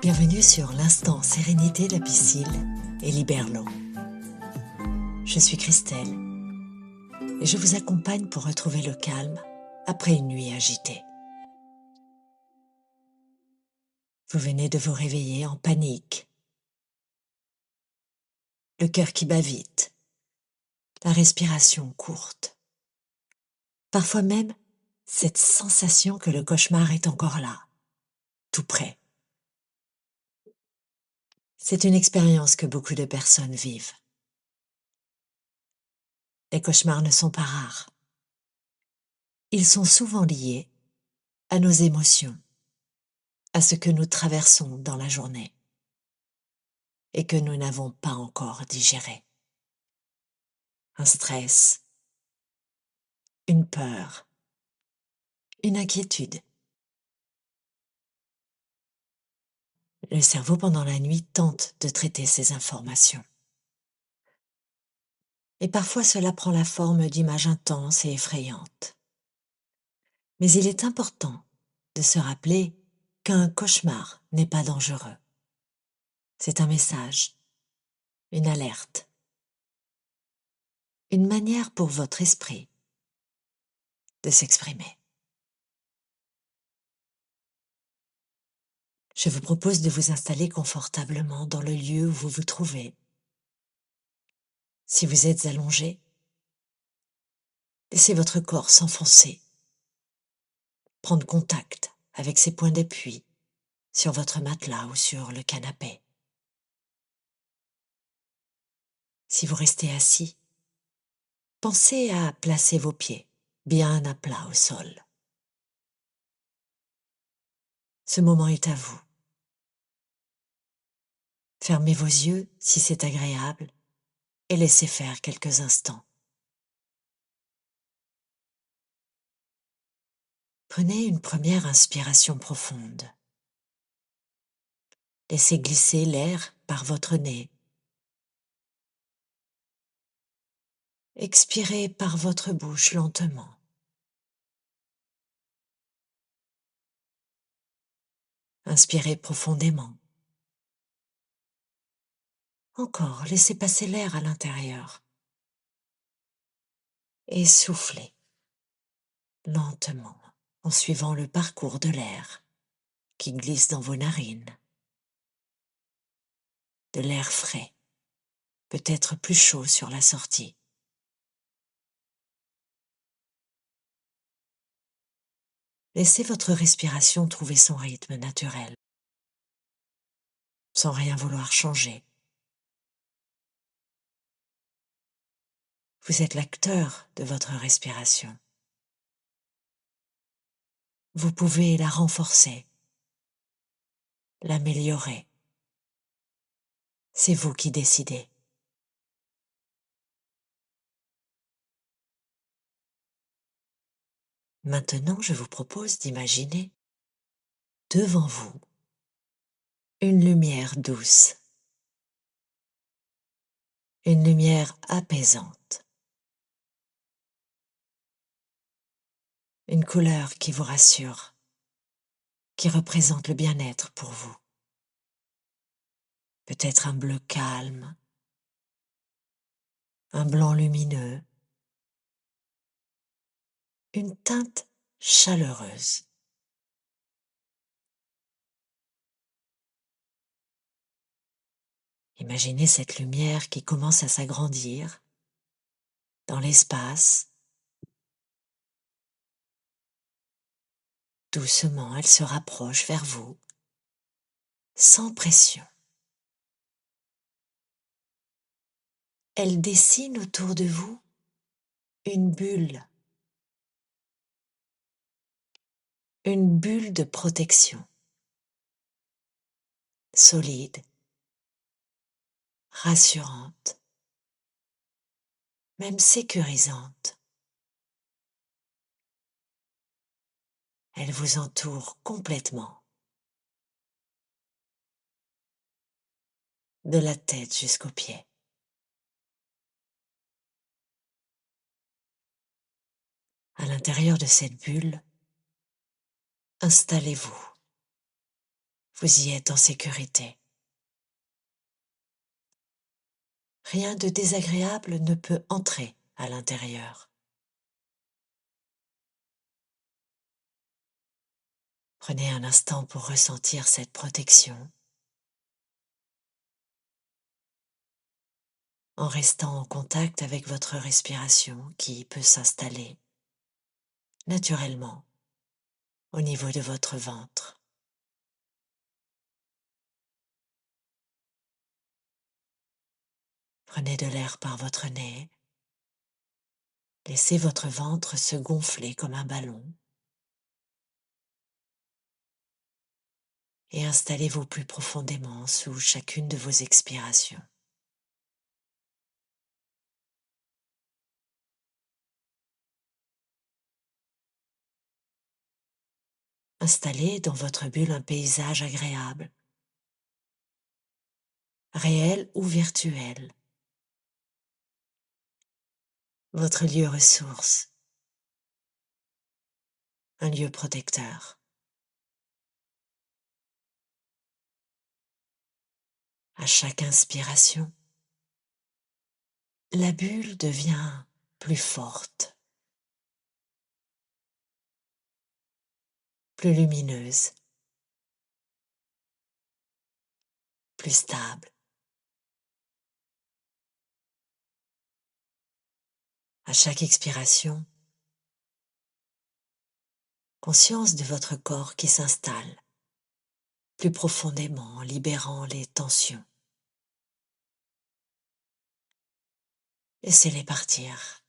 Bienvenue sur l'instant sérénité lapicile et Liberlo. Je suis Christelle et je vous accompagne pour retrouver le calme après une nuit agitée. Vous venez de vous réveiller en panique, le cœur qui bat vite, la respiration courte. Parfois même, cette sensation que le cauchemar est encore là, tout près. C'est une expérience que beaucoup de personnes vivent. Les cauchemars ne sont pas rares. Ils sont souvent liés à nos émotions, à ce que nous traversons dans la journée et que nous n'avons pas encore digéré. Un stress, une peur, une inquiétude. Le cerveau pendant la nuit tente de traiter ces informations. Et parfois cela prend la forme d'images intenses et effrayantes. Mais il est important de se rappeler qu'un cauchemar n'est pas dangereux. C'est un message, une alerte, une manière pour votre esprit de s'exprimer. Je vous propose de vous installer confortablement dans le lieu où vous vous trouvez. Si vous êtes allongé, laissez votre corps s'enfoncer, prendre contact avec ses points d'appui sur votre matelas ou sur le canapé. Si vous restez assis, pensez à placer vos pieds bien à plat au sol. Ce moment est à vous. Fermez vos yeux si c'est agréable et laissez faire quelques instants. Prenez une première inspiration profonde. Laissez glisser l'air par votre nez. Expirez par votre bouche lentement. Inspirez profondément. Encore, laissez passer l'air à l'intérieur. Et soufflez lentement en suivant le parcours de l'air qui glisse dans vos narines. De l'air frais, peut-être plus chaud sur la sortie. Laissez votre respiration trouver son rythme naturel, sans rien vouloir changer. Vous êtes l'acteur de votre respiration. Vous pouvez la renforcer, l'améliorer. C'est vous qui décidez. Maintenant, je vous propose d'imaginer devant vous une lumière douce, une lumière apaisante, une couleur qui vous rassure, qui représente le bien-être pour vous. Peut-être un bleu calme, un blanc lumineux, une teinte chaleureuse. Imaginez cette lumière qui commence à s'agrandir dans l'espace. Doucement, elle se rapproche vers vous, sans pression. Elle dessine autour de vous une bulle de protection, solide, rassurante, même sécurisante. Elle vous entoure complètement, de la tête jusqu'aux pieds. À l'intérieur de cette bulle, installez-vous. Vous y êtes en sécurité. Rien de désagréable ne peut entrer à l'intérieur. Prenez un instant pour ressentir cette protection, en restant en contact avec votre respiration qui peut s'installer naturellement au niveau de votre ventre. Prenez de l'air par votre nez, laissez votre ventre se gonfler comme un ballon et installez-vous plus profondément sous chacune de vos expirations. Installez dans votre bulle un paysage agréable, réel ou virtuel, votre lieu ressource, un lieu protecteur. À chaque inspiration, la bulle devient plus forte, plus lumineuse, plus stable. À chaque expiration, conscience de votre corps qui s'installe plus profondément en libérant les tensions. Laissez-les partir.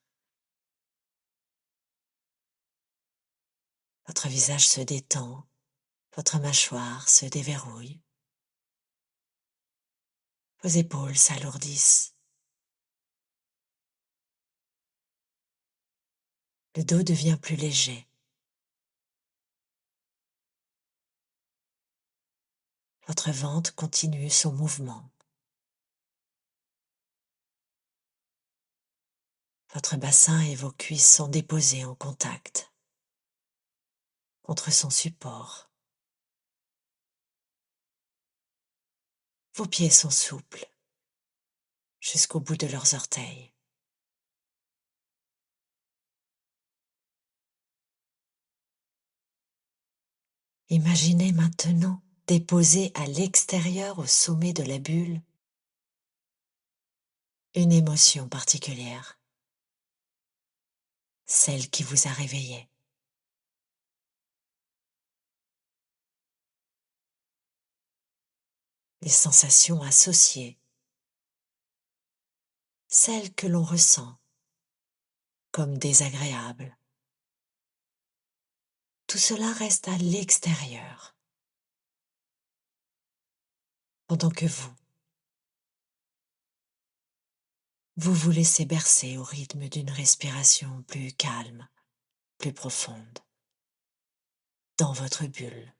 Votre visage se détend, votre mâchoire se déverrouille, vos épaules s'alourdissent. Le dos devient plus léger. Votre ventre continue son mouvement. Votre bassin et vos cuisses sont déposés en contact contre son support. Vos pieds sont souples jusqu'au bout de leurs orteils. Imaginez maintenant déposer à l'extérieur, au sommet de la bulle, une émotion particulière, celle qui vous a réveillé. Les sensations associées, celles que l'on ressent comme désagréables. Tout cela reste à l'extérieur, pendant que vous vous laissez bercer au rythme d'une respiration plus calme, plus profonde, dans votre bulle.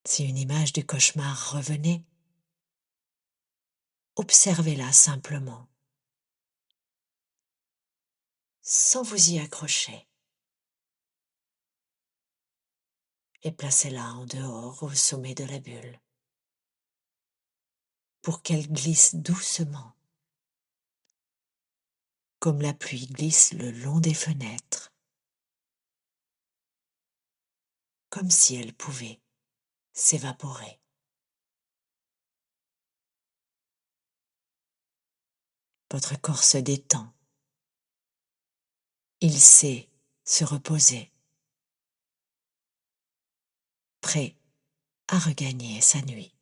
Si une image du cauchemar revenait, observez-la simplement, sans vous y accrocher, et placez-la en dehors au sommet de la bulle, pour qu'elle glisse doucement, comme la pluie glisse le long des fenêtres, comme si elle pouvait s'évaporer. Votre corps se détend. Il sait se reposer, prêt à regagner sa nuit.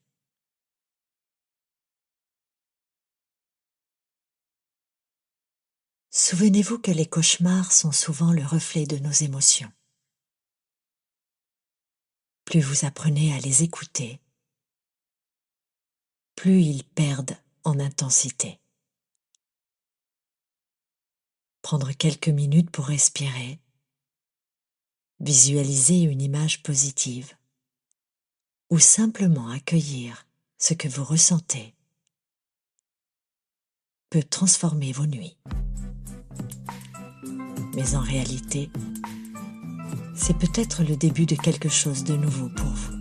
Souvenez-vous que les cauchemars sont souvent le reflet de nos émotions. Plus vous apprenez à les écouter, plus ils perdent en intensité. Prendre quelques minutes pour respirer, visualiser une image positive ou simplement accueillir ce que vous ressentez peut transformer vos nuits. Mais en réalité, c'est peut-être le début de quelque chose de nouveau pour vous.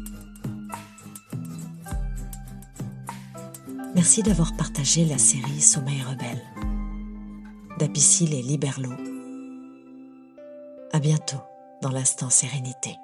Merci d'avoir partagé la série Sommeil rebelle d'Apicile et Liberlo. À bientôt dans l'Instant Sérénité.